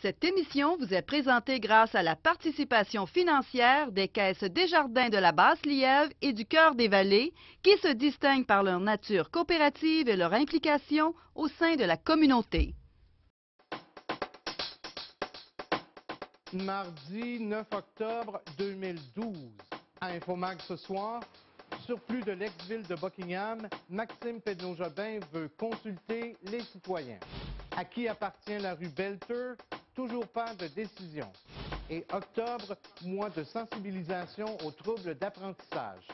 Cette émission vous est présentée grâce à la participation financière des caisses Desjardins de la Basse-Lièvre et du Cœur des Vallées, qui se distinguent par leur nature coopérative et leur implication au sein de la communauté. Mardi 9 octobre 2012. À Infomag ce soir, surplus de l'ex-ville de Buckingham, Maxime Pedneau-Jobin veut consulter les citoyens. À qui appartient la rue Belter? Toujours pas de décision. Et octobre, mois de sensibilisation aux troubles d'apprentissage.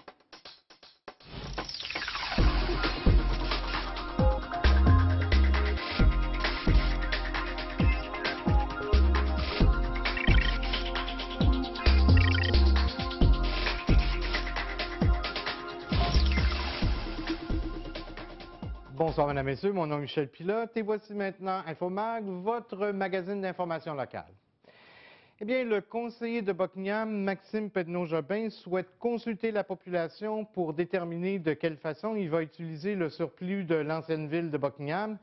Bonsoir, mesdames et messieurs. Mon nom est Michel Pilote et voici maintenant Infomag, votre magazine d'information locale. Eh bien, le conseiller de Buckingham, Maxime Pedneau-Jobin, souhaite consulter la population pour déterminer de quelle façon il va utiliser le surplus de l'ancienne ville de Buckingham.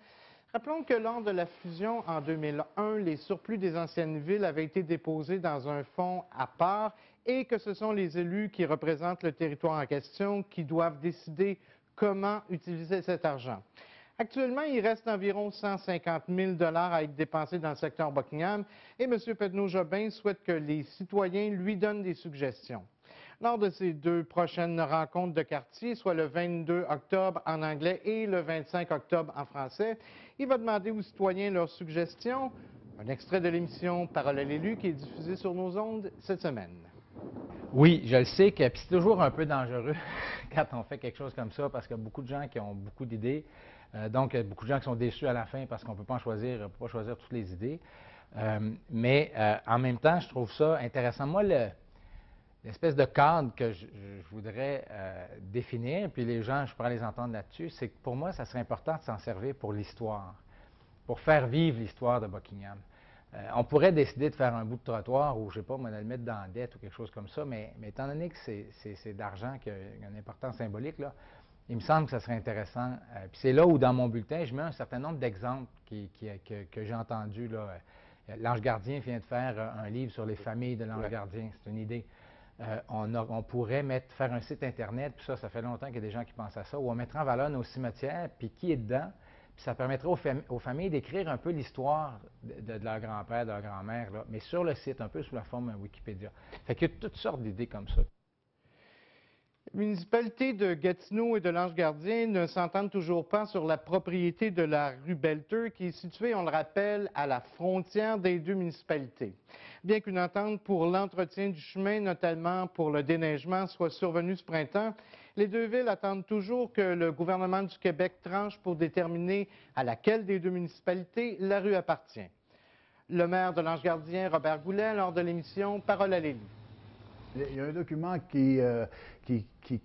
Rappelons que lors de la fusion en 2001, les surplus des anciennes villes avaient été déposés dans un fonds à part et que ce sont les élus qui représentent le territoire en question qui doivent décider comment utiliser cet argent. Actuellement, il reste environ 150 000 à être dépensés dans le secteur Buckingham et M. Pedneau-Jobin souhaite que les citoyens lui donnent des suggestions. Lors de ces deux prochaines rencontres de quartier, soit le 22 octobre en anglais et le 25 octobre en français, il va demander aux citoyens leurs suggestions. Un extrait de l'émission Parole à l'élu qui est diffusé sur nos ondes cette semaine. Oui, je le sais que c'est toujours un peu dangereux quand on fait quelque chose comme ça parce qu'il y a beaucoup de gens qui ont beaucoup d'idées. Donc, il y a beaucoup de gens qui sont déçus à la fin parce qu'on ne peut pas choisir toutes les idées. Mais en même temps, je trouve ça intéressant. Moi, l'espèce de cadre que je voudrais définir, puis les gens, je pourrais les entendre là-dessus, c'est que pour moi, ça serait important de s'en servir pour l'histoire, pour faire vivre l'histoire de Buckingham. On pourrait décider de faire un bout de trottoir ou, je ne sais pas, moi, de le mettre dans la dette ou quelque chose comme ça, mais étant donné que c'est d'argent qui a une importance symbolique, là, il me semble que ça serait intéressant. Puis c'est là où, dans mon bulletin, je mets un certain nombre d'exemples que j'ai entendus. L'Ange Gardien vient de faire un livre sur les familles de l'Ange Gardien. C'est une idée. On pourrait faire un site Internet, puis ça fait longtemps qu'il y a des gens qui pensent à ça, où on mettrait en valeur nos cimetières, puis qui est dedans. Puis ça permettrait aux familles d'écrire un peu l'histoire de leur grand-père, de leur grand-mère, mais sur le site, un peu sous la forme Wikipédia. Fait qu'il y a toutes sortes d'idées comme ça. Les municipalités de Gatineau et de l'Ange-Gardien ne s'entendent toujours pas sur la propriété de la rue Belter qui est située, on le rappelle, à la frontière des deux municipalités. Bien qu'une entente pour l'entretien du chemin, notamment pour le déneigement, soit survenue ce printemps, les deux villes attendent toujours que le gouvernement du Québec tranche pour déterminer à laquelle des deux municipalités la rue appartient. Le maire de l'Ange-Gardien, Robert Goulet, lors de l'émission Parole à l'élu. Il y a un document qui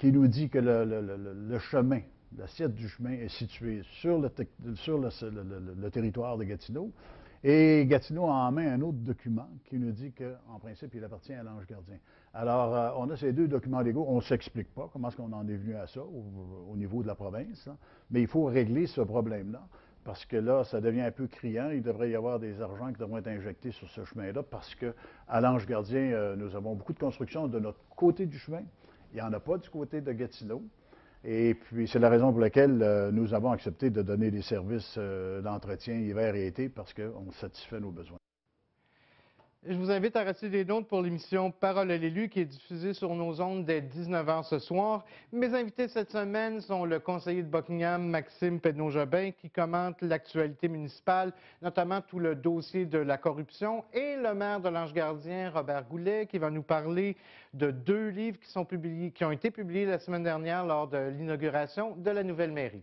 nous dit que le chemin, l'assiette du chemin est située sur le territoire de Gatineau. Et Gatineau a en main un autre document qui nous dit qu'en principe, il appartient à l'Ange Gardien. Alors, on a ces deux documents légaux. On ne s'explique pas comment est-ce qu'on en est venu à ça au niveau de la province, hein. Mais il faut régler ce problème-là. Parce que là, ça devient un peu criant. Il devrait y avoir des argents qui devront être injectés sur ce chemin-là parce qu'à l'Ange Gardien, nous avons beaucoup de constructions de notre côté du chemin. Il n'y en a pas du côté de Gatineau. Et puis, c'est la raison pour laquelle nous avons accepté de donner des services d'entretien hiver et été parce qu'on satisfait nos besoins. Je vous invite à rester des nôtres pour l'émission Parole à l'élu qui est diffusée sur nos ondes dès 19h ce soir. Mes invités cette semaine sont le conseiller de Buckingham, Maxime Pedneau-Jobin, qui commente l'actualité municipale, notamment tout le dossier de la corruption, et le maire de l'Ange-Gardien, Robert Goulet, qui va nous parler de deux livres qui ont été publiés la semaine dernière lors de l'inauguration de la nouvelle mairie.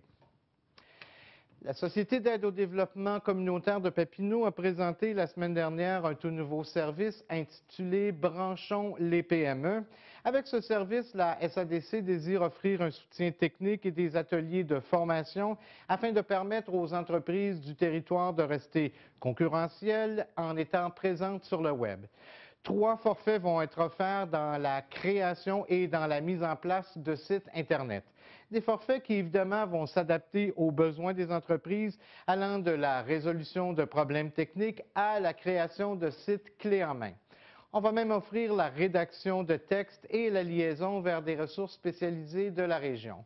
La Société d'aide au développement communautaire de Papineau a présenté la semaine dernière un tout nouveau service intitulé « Branchons les PME ». Avec ce service, la SADC désire offrir un soutien technique et des ateliers de formation afin de permettre aux entreprises du territoire de rester concurrentielles en étant présentes sur le web. 3 forfaits vont être offerts dans la création et dans la mise en place de sites Internet. Des forfaits qui, évidemment, vont s'adapter aux besoins des entreprises, allant de la résolution de problèmes techniques à la création de sites clés en main. On va même offrir la rédaction de textes et la liaison vers des ressources spécialisées de la région.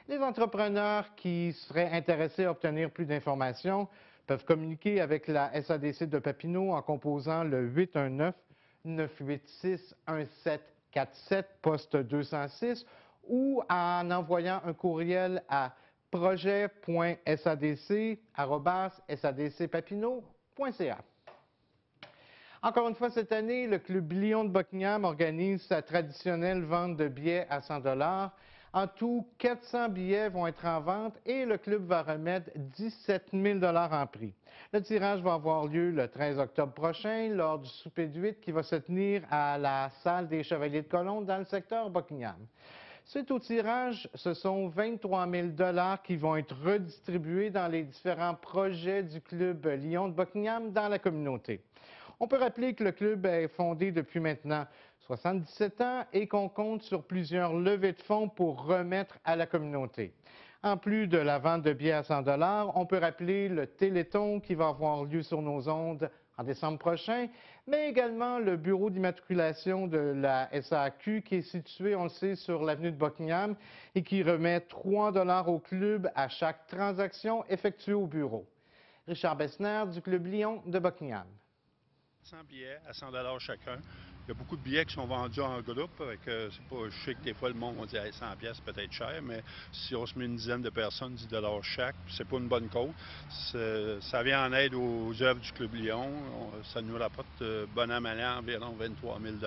Les entrepreneurs qui seraient intéressés à obtenir plus d'informations peuvent communiquer avec la SADC de Papineau en composant le 819-986-1747, poste 206, ou en envoyant un courriel à projet.sadc@sadcpapineau.ca. Encore une fois, cette année, le Club Lion de Buckingham organise sa traditionnelle vente de billets à 100 $. En tout, 400 billets vont être en vente et le club va remettre 17 000 $ en prix. Le tirage va avoir lieu le 13 octobre prochain lors du souper de 8 qui va se tenir à la salle des Chevaliers de Colombe dans le secteur Buckingham. Suite au tirage, ce sont 23 000 $ qui vont être redistribués dans les différents projets du Club Lion de Buckingham dans la communauté. On peut rappeler que le club est fondé depuis maintenant 77 ans et qu'on compte sur plusieurs levées de fonds pour remettre à la communauté. En plus de la vente de billets à 100 $, on peut rappeler le Téléthon qui va avoir lieu sur nos ondes en décembre prochain, mais également le bureau d'immatriculation de la SAQ qui est situé, on le sait, sur l'avenue de Buckingham et qui remet 3 $ au club à chaque transaction effectuée au bureau. Richard Bessner du Club Lion de Buckingham. 100 billets à 100 $ chacun. Il y a beaucoup de billets qui sont vendus en groupe. C'est pas, je sais que des fois, le monde va dire hey, 100 pièces peut-être cher, mais si on se met une dizaine de personnes, 10 $ chaque, c'est pas une bonne cause. Ça vient en aide aux œuvres du Club Lion. Ça nous rapporte bon an, mal an, environ 23 000 $.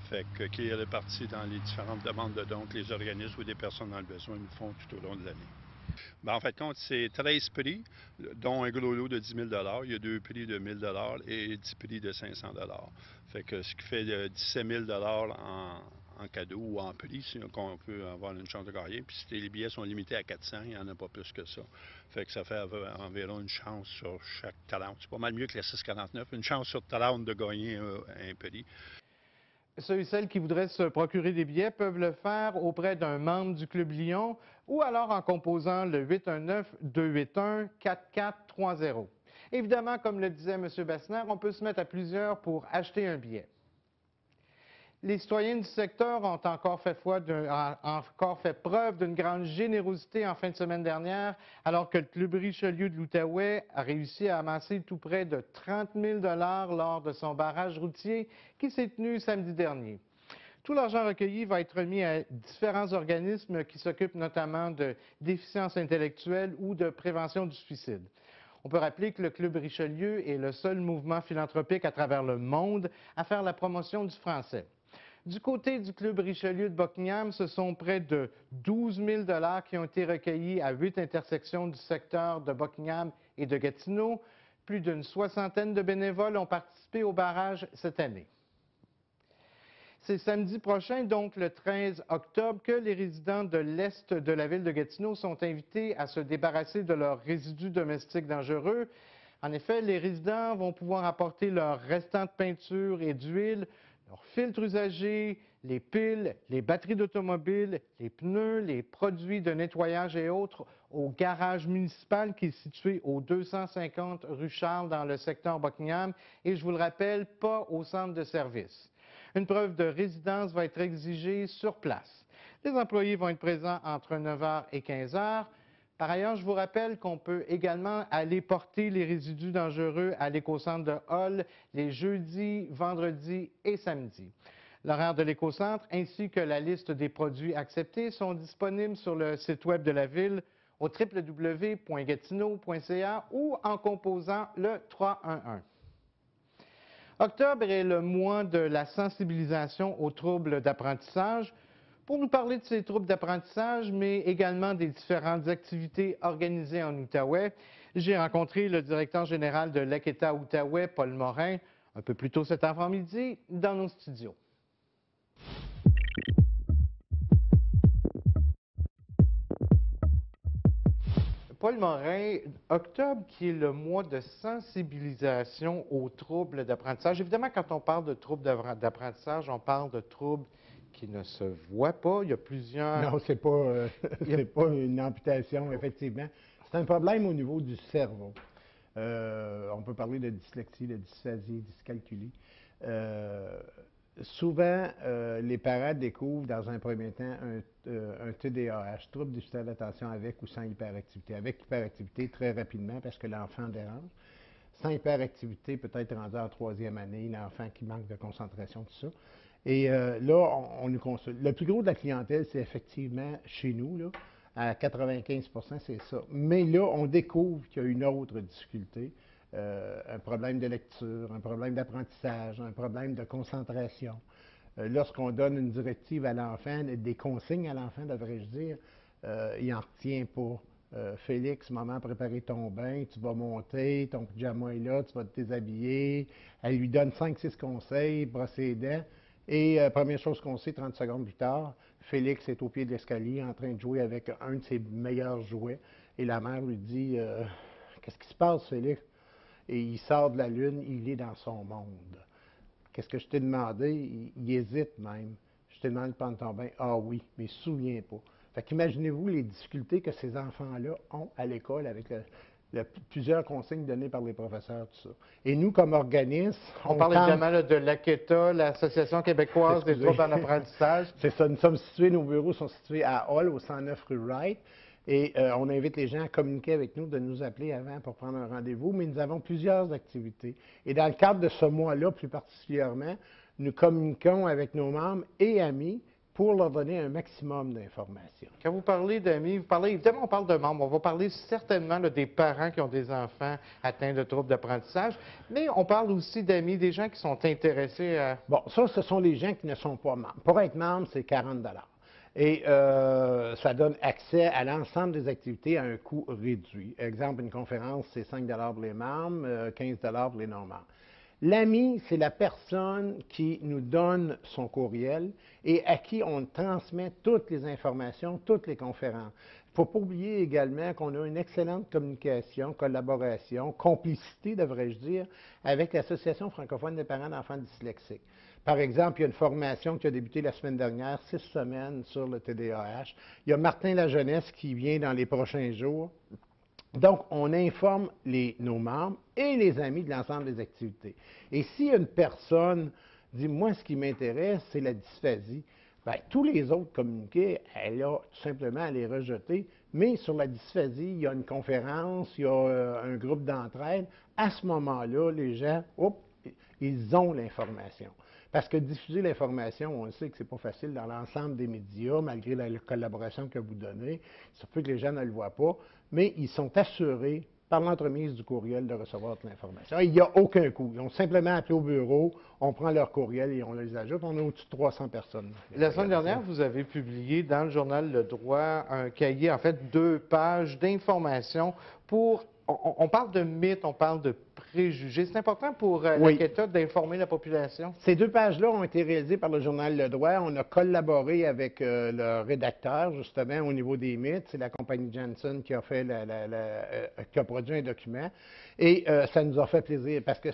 Fait que, qui est réparti dans les différentes demandes de dons que les organismes ou des personnes dans le besoin nous font tout au long de l'année. Bien, en fait, compte, c'est 13 prix, dont un gros lot de 10 000 $. Il y a 2 prix de 1 000 $ et 10 prix de 500 $. Fait que ce qui fait 17 000 $ en cadeau ou en prix, qu'on peut avoir une chance de gagner. Puis si les billets sont limités à 400, il n'y en a pas plus que ça. Fait que ça fait environ une chance sur chaque talent. C'est pas mal mieux que la 6,49. Une chance sur talent de gagner un prix. Ceux et celles qui voudraient se procurer des billets peuvent le faire auprès d'un membre du Club Lion ou alors en composant le 819-281-4430. Évidemment, comme le disait M. Bessner, on peut se mettre à plusieurs pour acheter un billet. Les citoyens du secteur ont encore fait preuve d'une grande générosité en fin de semaine dernière, alors que le Club Richelieu de l'Outaouais a réussi à amasser tout près de 30 000 $ lors de son barrage routier qui s'est tenu samedi dernier. Tout l'argent recueilli va être remis à différents organismes qui s'occupent notamment de déficience intellectuelle ou de prévention du suicide. On peut rappeler que le Club Richelieu est le seul mouvement philanthropique à travers le monde à faire la promotion du français. Du côté du Club Richelieu de Buckingham, ce sont près de 12 000 $ qui ont été recueillis à 8 intersections du secteur de Buckingham et de Gatineau. Plus d'une soixantaine de bénévoles ont participé au barrage cette année. C'est samedi prochain, donc le 13 octobre, que les résidents de l'Est de la ville de Gatineau sont invités à se débarrasser de leurs résidus domestiques dangereux. En effet, les résidents vont pouvoir apporter leurs restants de peinture et d'huile, leurs filtres usagés, les piles, les batteries d'automobile, les pneus, les produits de nettoyage et autres au garage municipal qui est situé au 250 rue Charles dans le secteur Buckingham et, je vous le rappelle, pas au centre de service. Une preuve de résidence va être exigée sur place. Les employés vont être présents entre 9 h et 15 h. Par ailleurs, je vous rappelle qu'on peut également aller porter les résidus dangereux à l'écocentre de Hall les jeudis, vendredis et samedis. L'horaire de l'écocentre ainsi que la liste des produits acceptés sont disponibles sur le site web de la ville au www.gatineau.ca ou en composant le 311. Octobre est le mois de la sensibilisation aux troubles d'apprentissage. Pour nous parler de ces troubles d'apprentissage, mais également des différentes activités organisées en Outaouais, j'ai rencontré le directeur général de l'Eketa Outaouais, Paul Morin, un peu plus tôt cet avant-midi, dans nos studios. Paul Morin, octobre qui est le mois de sensibilisation aux troubles d'apprentissage. Évidemment, quand on parle de troubles d'apprentissage, on parle de troubles qui ne se voient pas. Il y a plusieurs... Non, c'est pas, c'est pas une amputation, effectivement. C'est un problème au niveau du cerveau. On peut parler de dyslexie, de dysphasie, dyscalculie. Souvent, les parents découvrent dans un premier temps un TDAH, trouble déficit d'attention avec ou sans hyperactivité. Avec hyperactivité, très rapidement, parce que l'enfant dérange. Sans hyperactivité, peut-être rendu en troisième année, l'enfant qui manque de concentration, tout ça. Et là, on nous consulte. Le plus gros de la clientèle, c'est effectivement chez nous, là, à 95 %, c'est ça. Mais là, on découvre qu'il y a une autre difficulté. Un problème de lecture, un problème d'apprentissage, un problème de concentration. Lorsqu'on donne une directive à l'enfant, des consignes à l'enfant, devrais-je dire, il n'en retient pas. Félix, maman, préparer ton bain, tu vas monter, ton pyjama est là, tu vas te déshabiller. Elle lui donne 5-6 conseils, brosser les dents. Et première chose qu'on sait, 30 secondes plus tard, Félix est au pied de l'escalier en train de jouer avec un de ses meilleurs jouets. Et la mère lui dit qu'est-ce qui se passe, Félix? Et il sort de la Lune, il est dans son monde. Qu'est-ce que je t'ai demandé? Il hésite même. Je t'ai demandé de prendre ton bain. Ah oui, mais il ne se souvient pas. Fait qu'imaginez-vous les difficultés que ces enfants-là ont à l'école avec plusieurs consignes données par les professeurs, tout ça. Et nous, comme organisme, On parle évidemment là, de l'AQETA, l'Association québécoise des troubles en apprentissage. C'est ça. Nous sommes situés, nos bureaux sont situés à Hall, au 109 rue Wright. Et on invite les gens à communiquer avec nous, de nous appeler avant pour prendre un rendez-vous. Mais nous avons plusieurs activités. Et dans le cadre de ce mois-là, plus particulièrement, nous communiquons avec nos membres et amis pour leur donner un maximum d'informations. Quand vous parlez d'amis, vous parlez, évidemment, on parle de membres. On va parler certainement là, des parents qui ont des enfants atteints de troubles d'apprentissage, mais on parle aussi d'amis, des gens qui sont intéressés à... Bon, ça, ce sont les gens qui ne sont pas membres. Pour être membre, c'est 40 $. Et ça donne accès à l'ensemble des activités à un coût réduit. Exemple, une conférence, c'est 5 $ pour les membres, 15 $ pour les non-membres. L'ami, c'est la personne qui nous donne son courriel et à qui on transmet toutes les informations, toutes les conférences. Il ne faut pas oublier également qu'on a une excellente communication, collaboration, complicité, devrais-je dire, avec l'Association francophone des parents d'enfants dyslexiques. Par exemple, il y a une formation qui a débuté la semaine dernière, 6 semaines sur le TDAH. Il y a Martin Lajeunesse qui vient dans les prochains jours. Donc, on informe nos membres et les amis de l'ensemble des activités. Et si une personne dit, moi, ce qui m'intéresse, c'est la dysphasie, bien, tous les autres communiqués, elle a tout simplement à les rejeter. Mais sur la dysphasie, il y a une conférence, il y a un groupe d'entraide. À ce moment-là, les gens, ils ont l'information. Parce que diffuser l'information, on sait que ce n'est pas facile dans l'ensemble des médias, malgré la collaboration que vous donnez. Ça peut que les gens ne le voient pas, mais ils sont assurés, par l'entremise du courriel, de recevoir toute l'information. Il n'y a aucun coût. Ils ont simplement appelé au bureau, on prend leur courriel et on les ajoute. On a au-dessus de 300 personnes. La semaine dernière, vous avez publié dans le journal Le Droit un cahier, en fait, 2 pages d'informations pour... On parle de mythes, on parle de préjugés. C'est important pour l'AQETA d'informer la population? Ces 2 pages-là ont été réalisées par le journal Le Droit. On a collaboré avec le rédacteur, justement, au niveau des mythes. C'est la compagnie Janssen qui a fait qui a produit un document. Et ça nous a fait plaisir parce que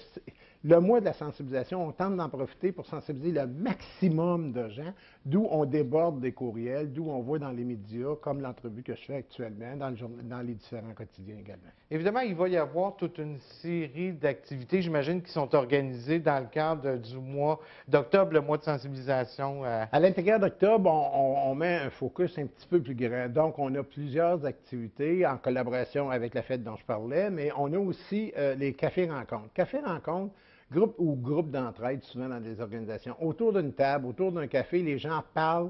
le mois de la sensibilisation, on tente d'en profiter pour sensibiliser le maximum de gens, d'où on déborde des courriels, d'où on voit dans les médias, comme l'entrevue que je fais actuellement, dans les différents quotidiens également. Évidemment, il va y avoir toute une série d'activités, j'imagine, qui sont organisées dans le cadre du mois d'octobre, le mois de sensibilisation. À l'intérieur d'octobre, on met un focus un petit peu plus grand. Donc, on a plusieurs activités en collaboration avec la fête dont je parlais, mais on a aussi les cafés-rencontres. Cafés-rencontres, groupe d'entraide, souvent dans des organisations. Autour d'une table, autour d'un café, les gens parlent.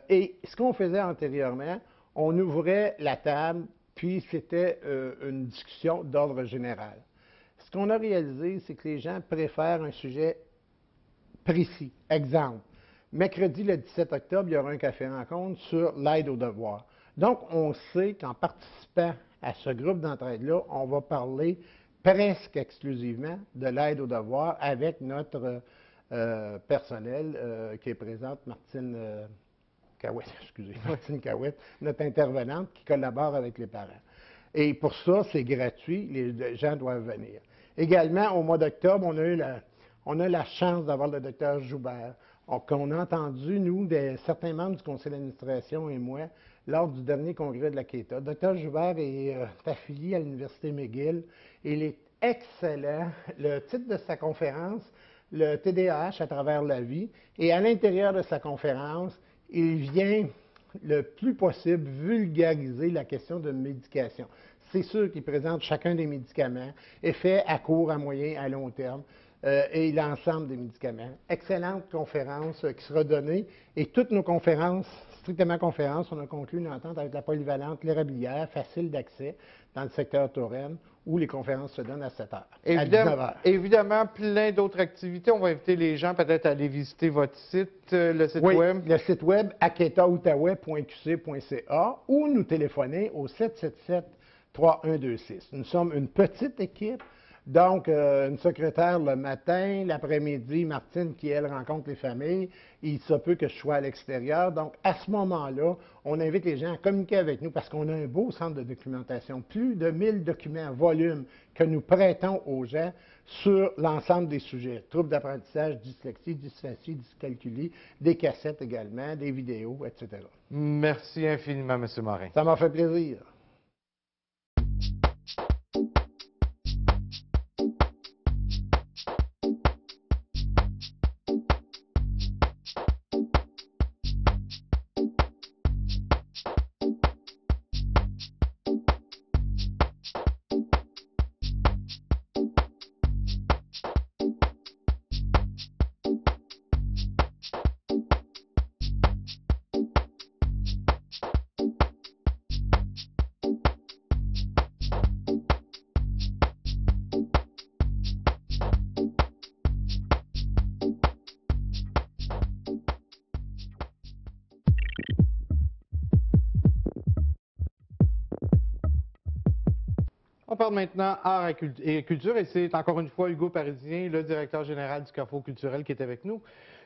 Et ce qu'on faisait antérieurement, on ouvrait la table, puis c'était une discussion d'ordre général. Ce qu'on a réalisé, c'est que les gens préfèrent un sujet précis. Exemple, mercredi le 17 octobre, il y aura un café-rencontre sur l'aide aux devoirs. Donc, on sait qu'en participant à ce groupe d'entraide-là, on va parler presque exclusivement de l'aide aux devoirs avec notre personnel qui est présente, Martine Cahouette, notre intervenante qui collabore avec les parents. Et pour ça, c'est gratuit, les gens doivent venir. Également, au mois d'octobre, on a la chance d'avoir le docteur Joubert, qu'on a entendu, nous, certains membres du conseil d'administration et moi, lors du dernier congrès de la CETA. Le docteur Joubert est affilié à l'Université McGill. Il est excellent. Le titre de sa conférence, le TDAH à travers la vie, et à l'intérieur de sa conférence, il vient le plus possible vulgariser la question de médication. C'est sûr qu'il présente chacun des médicaments, effets à court, à moyen, à long terme, et l'ensemble des médicaments. Excellente conférence qui sera donnée, et toutes nos conférences, strictement conférences, on a conclu une entente avec la polyvalente L'Érablière, facile d'accès, dans le secteur Touraine, où les conférences se donnent à 7 heures, à 19 heures. Évidemment, plein d'autres activités. On va inviter les gens peut-être à aller visiter votre site, le site web. Le site web aketaoutaouais.qc.ca ou nous téléphoner au 777-3126. Nous sommes une petite équipe. Donc, une secrétaire le matin, l'après-midi, Martine qui, elle, rencontre les familles. Il se peut que je sois à l'extérieur. Donc, à ce moment-là, on invite les gens à communiquer avec nous parce qu'on a un beau centre de documentation. Plus de 1000 documents, volumes que nous prêtons aux gens sur l'ensemble des sujets. Troubles d'apprentissage, dyslexie, dysphasie, dyscalculie, des cassettes également, des vidéos, etc. Merci infiniment, M. Morin. Ça m'a fait plaisir. On parle maintenant art et culture et c'est encore une fois Hugo Parisien, le directeur général du Carrefour culturel qui est avec nous.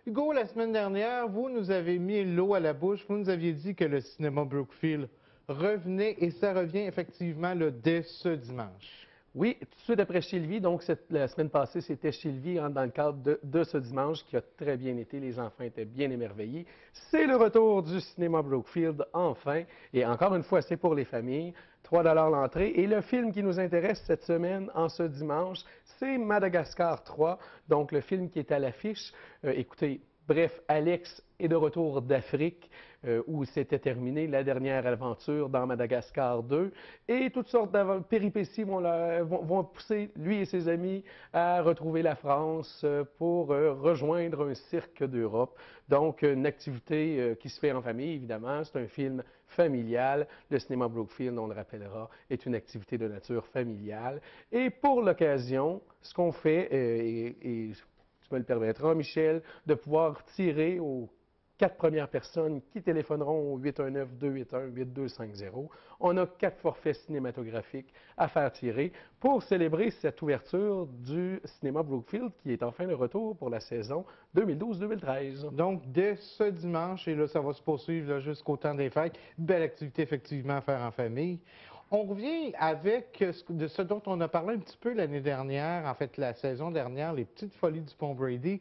Hugo, la semaine dernière, vous nous avez mis l'eau à la bouche. Vous nous aviez dit que le cinéma Brookfield revenait et ça revient effectivement là, dès ce dimanche. Oui, tout de suite après Sylvie. Donc, la semaine passée, c'était Sylvie dans le cadre de ce dimanche qui a très bien été. Les enfants étaient bien émerveillés. C'est le retour du cinéma Brookfield, enfin. Et encore une fois, c'est pour les familles. 3 $ l'entrée. Et le film qui nous intéresse cette semaine, en ce dimanche, c'est Madagascar 3. Donc, le film qui est à l'affiche. Écoutez, bref, Alex est de retour d'Afrique, où s'était terminée la dernière aventure dans Madagascar 2. Et toutes sortes de péripéties vont pousser lui et ses amis à retrouver la France pour rejoindre un cirque d'Europe. Donc, une activité qui se fait en famille, évidemment. C'est un film familial. Le cinéma Brookfield, on le rappellera, est une activité de nature familiale. Et pour l'occasion, ce qu'on fait, et tu me le permettras, Michel, de pouvoir tirer aux 4 premières personnes qui téléphoneront au 819-281-8250. On a 4 forfaits cinématographiques à faire tirer pour célébrer cette ouverture du cinéma Brookfield qui est enfin de retour pour la saison 2012-2013. Donc, dès ce dimanche, et là, ça va se poursuivre jusqu'au temps des fêtes, belle activité effectivement à faire en famille. On revient avec de ce dont on a parlé un petit peu l'année dernière, en fait la saison dernière, les petites folies du Pont Brady,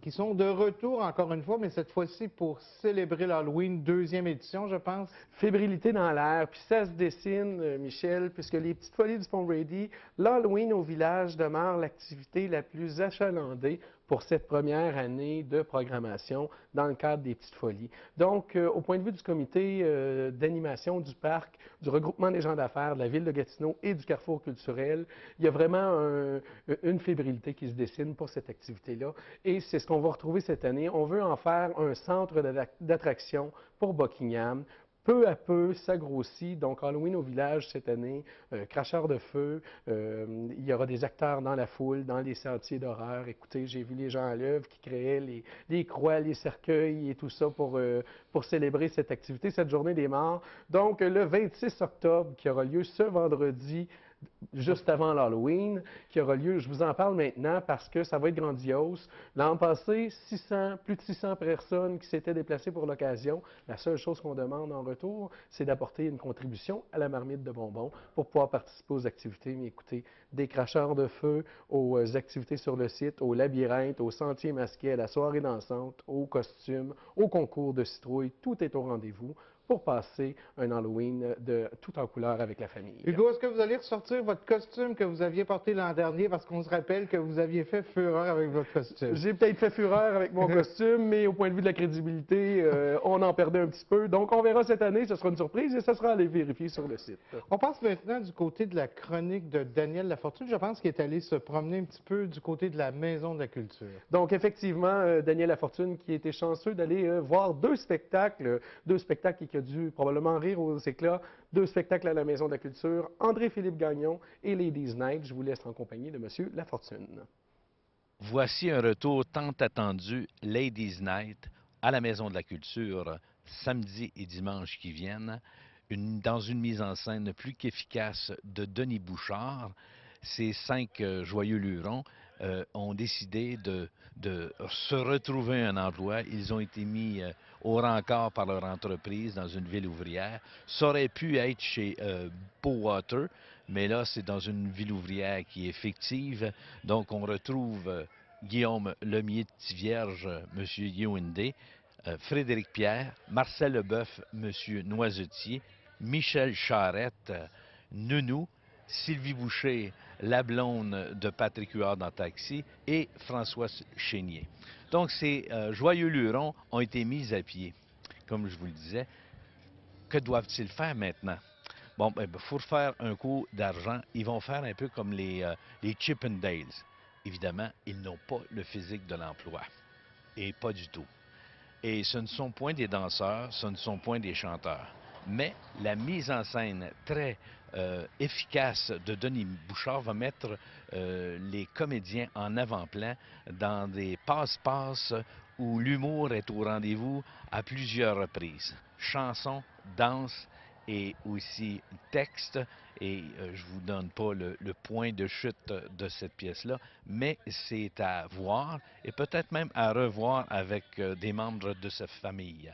qui sont de retour encore une fois, mais cette fois-ci pour célébrer l'Halloween, 2e édition, je pense. Fébrilité dans l'air, puis ça se dessine, Michel, puisque les petites folies du Pont Brady, l'Halloween au village demeure l'activité la plus achalandée pour cette première année de programmation dans le cadre des Petites Folies. Donc, au point de vue du comité d'animation du parc, du regroupement des gens d'affaires de la ville de Gatineau et du Carrefour culturel, il y a vraiment une fébrilité qui se dessine pour cette activité-là. Et c'est ce qu'on va retrouver cette année. On veut en faire un centre d'attraction pour Buckingham. Peu à peu, ça grossit. Donc, Halloween au village cette année, cracheurs de feu, il y aura des acteurs dans la foule, dans les sentiers d'horreur. Écoutez, j'ai vu les gens à l'œuvre qui créaient les croix, les cercueils et tout ça pour célébrer cette activité, cette journée des morts. Donc, le 26 octobre, qui aura lieu ce vendredi juste avant l'Halloween, qui aura lieu. Je vous en parle maintenant parce que ça va être grandiose. L'an passé, plus de 600 personnes qui s'étaient déplacées pour l'occasion. La seule chose qu'on demande en retour, c'est d'apporter une contribution à la marmite de bonbons pour pouvoir participer aux activités. Mais écoutez, des cracheurs de feu, aux activités sur le site, au labyrinthe, aux sentiers masqués, à la soirée dansante, aux costumes, au concours de citrouilles, tout est au rendez-vous pour passer un Halloween tout en couleur avec la famille. Hugo, est-ce que vous allez ressortir votre costume que vous aviez porté l'an dernier parce qu'on se rappelle que vous aviez fait fureur avec votre costume? J'ai peut-être fait fureur avec mon costume, mais au point de vue de la crédibilité, on en perdait un petit peu. Donc, on verra cette année, ce sera une surprise et ce sera à aller vérifier sur le site. On passe maintenant du côté de la chronique de Daniel Lafortune. Je pense qu'il est allé se promener un petit peu du côté de la Maison de la Culture. Donc, effectivement, Daniel Lafortune qui était chanceux d'aller voir deux spectacles qui a dû probablement rire aux éclats, deux spectacles à la Maison de la Culture, André-Philippe Gagnon et Ladies Night. Je vous laisse en compagnie de M. Lafortune. Voici un retour tant attendu, Ladies Night, à la Maison de la Culture, samedi et dimanche qui viennent, dans une mise en scène plus qu'efficace de Denis Bouchard. Ces 5 joyeux lurons ont décidé de se retrouver un emploi. Ils ont été mis au rencard par leur entreprise dans une ville ouvrière. Ça aurait pu être chez Bowater, mais là, c'est dans une ville ouvrière qui est fictive. Donc, on retrouve Guillaume Lemier-Tivierge, M. Yewindé, Frédéric Pierre, Marcel Leboeuf, M. Noisetier, Michel Charette, Nounou, Sylvie Boucher, la blonde de Patrick Huard dans Taxi, et François Chénier. Donc, ces joyeux lurons ont été mis à pied. Comme je vous le disais, que doivent-ils faire maintenant? Bon, ben, pour faire un coup d'argent, ils vont faire un peu comme les Chippendales. Évidemment, ils n'ont pas le physique de l'emploi. Et pas du tout. Et ce ne sont point des danseurs, ce ne sont point des chanteurs. Mais la mise en scène très efficace de Denis Bouchard va mettre les comédiens en avant-plan dans des passe-passe où l'humour est au rendez-vous à plusieurs reprises. Chansons, danse et aussi texte. Et je ne vous donne pas le point de chute de cette pièce-là, mais c'est à voir et peut-être même à revoir avec des membres de sa famille.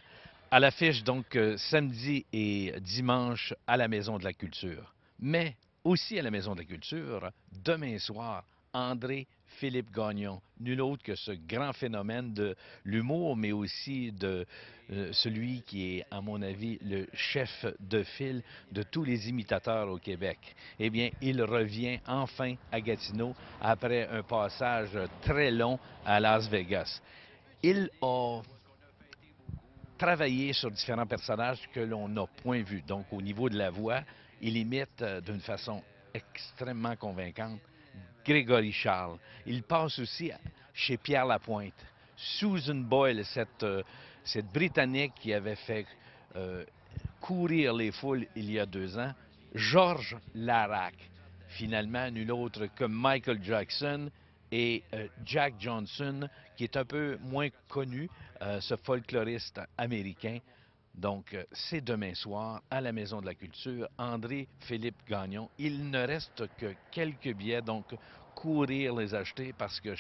À l'affiche, donc, samedi et dimanche à la Maison de la Culture. Mais aussi à la Maison de la Culture, demain soir, André-Philippe Gagnon, nul autre que ce grand phénomène de l'humour, mais aussi de celui qui est, à mon avis, le chef de file de tous les imitateurs au Québec. Eh bien, il revient enfin à Gatineau après un passage très long à Las Vegas. Il a travailler sur différents personnages que l'on n'a point vus. Donc, au niveau de la voix, il imite d'une façon extrêmement convaincante Grégory Charles. Il passe aussi chez Pierre Lapointe. Susan Boyle, cette Britannique qui avait fait courir les foules il y a 2 ans. Georges Larac, finalement, nul autre que Michael Jackson et Jack Johnson, qui est un peu moins connu, ce folkloriste américain. Donc, c'est demain soir à la Maison de la Culture, André-Philippe Gagnon. Il ne reste que quelques billets, donc courir les acheter parce que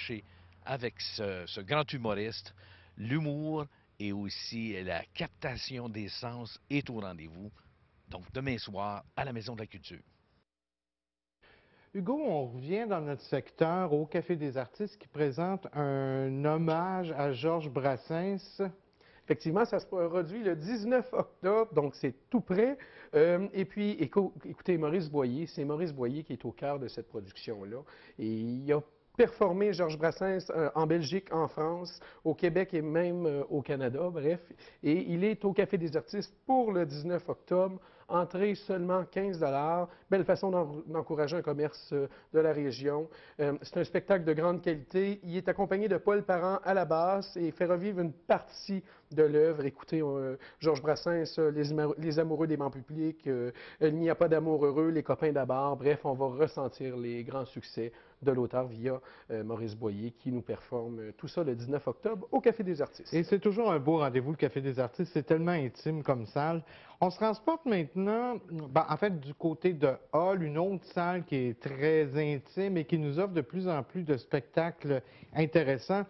avec ce grand humoriste, l'humour et aussi la captation des sens est au rendez-vous. Donc, demain soir à la Maison de la Culture. Hugo, on revient dans notre secteur au Café des artistes qui présente un hommage à Georges Brassens. Effectivement, ça se produit le 19 octobre, donc c'est tout près. Et puis, écoutez, Maurice Boyer, c'est Maurice Boyer qui est au cœur de cette production-là. Et il a performé Georges Brassens en Belgique, en France, au Québec et même au Canada, bref. Et il est au Café des artistes pour le 19 octobre. Entrée seulement 15 $. Belle façon d'encourager un commerce de la région. C'est un spectacle de grande qualité. Il est accompagné de Paul Parent à la basse et fait revivre une partie de l'œuvre. Écoutez, Georges Brassens, les amoureux des bancs publics, Il n'y a pas d'amour heureux, Les copains d'abord. Bref, on va ressentir les grands succès de l'auteur via Maurice Boyer qui nous performe tout ça le 19 octobre au Café des artistes. Et c'est toujours un beau rendez-vous, le Café des artistes. C'est tellement intime comme salle. On se transporte maintenant maintenant, en fait, du côté de Hall, une autre salle qui est très intime et qui nous offre de plus en plus de spectacles intéressants.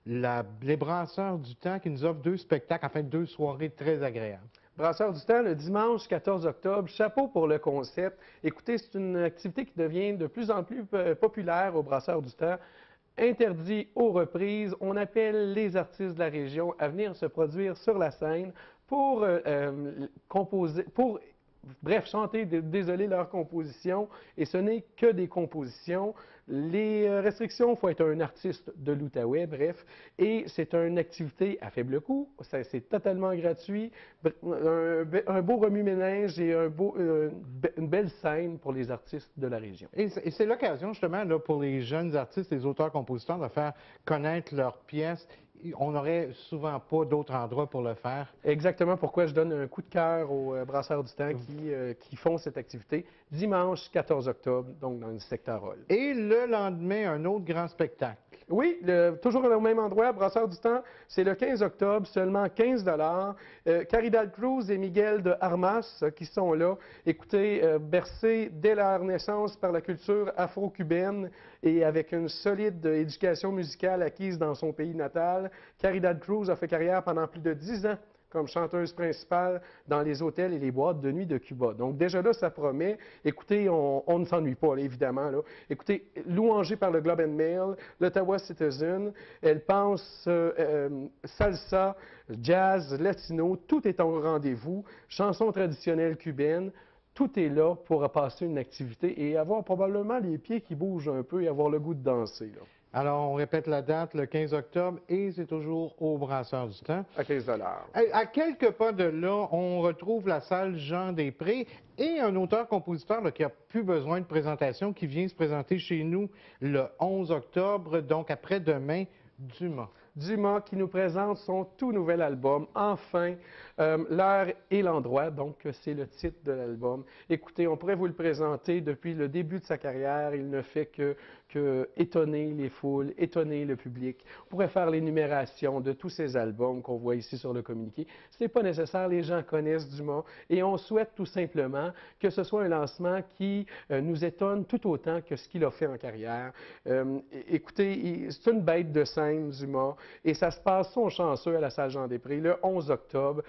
Les Brasseurs du Temps qui nous offrent 2 spectacles, en fait 2 soirées très agréables. Brasseurs du Temps, le dimanche 14 octobre, chapeau pour le concept. Écoutez, c'est une activité qui devient de plus en plus populaire au Brasseurs du Temps. Interdit aux reprises, on appelle les artistes de la région à venir se produire sur la scène pour composer, bref, chanter, désolé, leur composition, et ce n'est que des compositions. Les restrictions, il faut être un artiste de l'Outaouais, bref, et c'est une activité à faible coût, c'est totalement gratuit, un beau remue-ménage et une belle scène pour les artistes de la région. Et c'est l'occasion, justement, là, pour les jeunes artistes, les auteurs-compositeurs, de faire connaître leurs pièces. On n'aurait souvent pas d'autres endroits pour le faire. Exactement pourquoi je donne un coup de cœur aux Brasseurs du Temps qui font cette activité dimanche 14 octobre, donc dans le secteur Hall. Et le lendemain, un autre grand spectacle. Oui, toujours au même endroit, Brasseurs du Temps, c'est le 15 octobre, seulement 15 Caridad Cruz et Miguel de Armas qui sont là. Écoutez, bercés dès leur naissance par la culture afro-cubaine et avec une solide éducation musicale acquise dans son pays natal, Caridad Cruz a fait carrière pendant plus de 10 ans comme chanteuse principale dans les hôtels et les boîtes de nuit de Cuba. Donc déjà là, ça promet. Écoutez, on ne s'ennuie pas, là, évidemment. Là. Écoutez, louangée par le Globe and Mail, l'Ottawa Citizen, elle pense salsa, jazz, latino, tout est au rendez-vous, chansons traditionnelles cubaines. Tout est là pour passer une activité et avoir probablement les pieds qui bougent un peu et avoir le goût de danser. Là. Alors, on répète la date, le 15 octobre, et c'est toujours au Brasseurs du Temps. À 15 $. À quelques pas de là, on retrouve la salle Jean-Després et un auteur-compositeur qui a plus besoin de présentation, qui vient se présenter chez nous le 11 octobre, donc après-demain, Dumas. Dumas qui nous présente son tout nouvel album, Enfin, l'heure et l'endroit, donc c'est le titre de l'album. Écoutez, on pourrait vous le présenter depuis le début de sa carrière, il ne fait que étonner les foules, étonner le public. On pourrait faire l'énumération de tous ces albums qu'on voit ici sur le communiqué. Ce n'est pas nécessaire, les gens connaissent Dumas et on souhaite tout simplement que ce soit un lancement qui nous étonne tout autant que ce qu'il a fait en carrière. Écoutez, c'est une bête de scène, Dumas. Et ça se passe, sont chanceux, à la salle Jean-Després, le 11 octobre.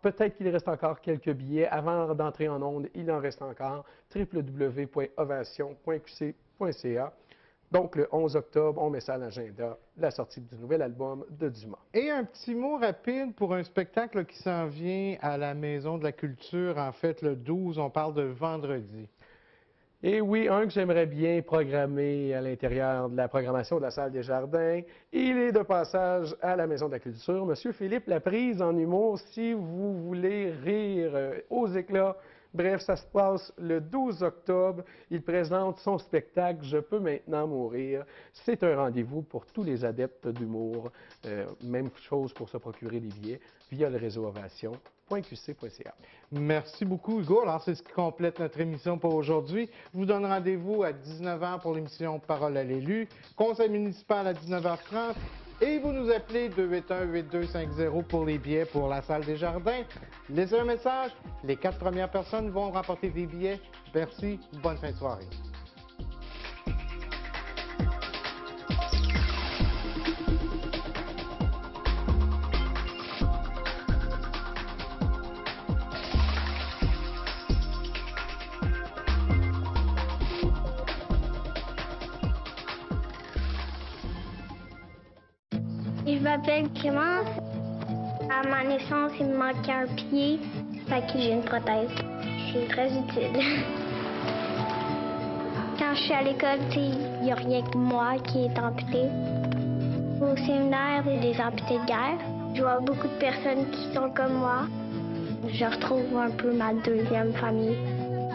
Peut-être qu'il reste encore quelques billets. Avant d'entrer en ondes, il en reste encore. www.ovation.qc.ca. Donc, le 11 octobre, on met ça à l'agenda, la sortie du nouvel album de Dumas. Et un petit mot rapide pour un spectacle qui s'en vient à la Maison de la Culture, en fait, le 12, on parle de vendredi. Et oui, un que j'aimerais bien programmer à l'intérieur de la programmation de la Salle des Jardins. Il est de passage à la Maison de la Culture. Monsieur Philippe Laprise en humour, si vous voulez rire aux éclats. Bref, ça se passe le 12 octobre. Il présente son spectacle « Je peux maintenant mourir ». C'est un rendez-vous pour tous les adeptes d'humour. Même chose pour se procurer des billets via le réseau Ovation.qc.ca. Merci beaucoup, Hugo. Alors, c'est ce qui complète notre émission pour aujourd'hui. Je vous donne rendez-vous à 19h pour l'émission Parole à l'élu, conseil municipal à 19h30. Et vous nous appelez 281-8250 pour les billets pour la salle des Jardins. Laissez un message. Les 4 premières personnes vont remporter des billets. Merci. Bonne fin de soirée. Je m'appelle Clémence. À ma naissance, il me manquait un pied, fait que j'ai une prothèse. C'est très utile. Quand je suis à l'école, il n'y a rien que moi qui est amputé. Au séminaire, il y a des amputés de guerre. Je vois beaucoup de personnes qui sont comme moi. Je retrouve un peu ma deuxième famille.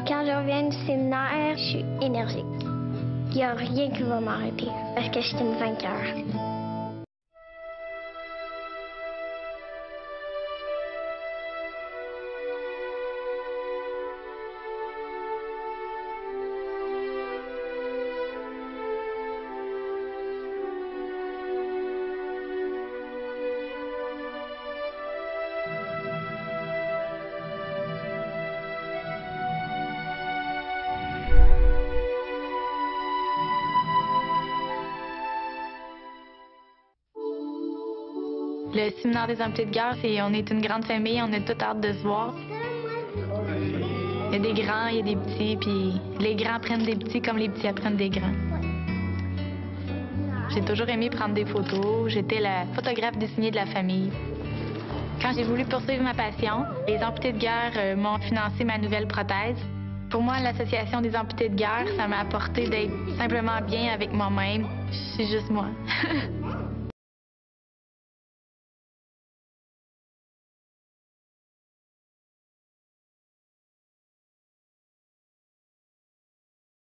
Quand je reviens du séminaire, je suis énergique. Il n'y a rien qui va m'arrêter parce que je suis une vainqueur. Le séminaire des amputés de guerre, on est une grande famille, on a toute hâte de se voir. Il y a des grands, il y a des petits, puis les grands apprennent des petits comme les petits apprennent des grands. J'ai toujours aimé prendre des photos. J'étais la photographe désignée de la famille. Quand j'ai voulu poursuivre ma passion, les amputés de guerre m'ont financé ma nouvelle prothèse. Pour moi, l'association des amputés de guerre, ça m'a apporté d'être simplement bien avec moi-même. Je suis juste moi.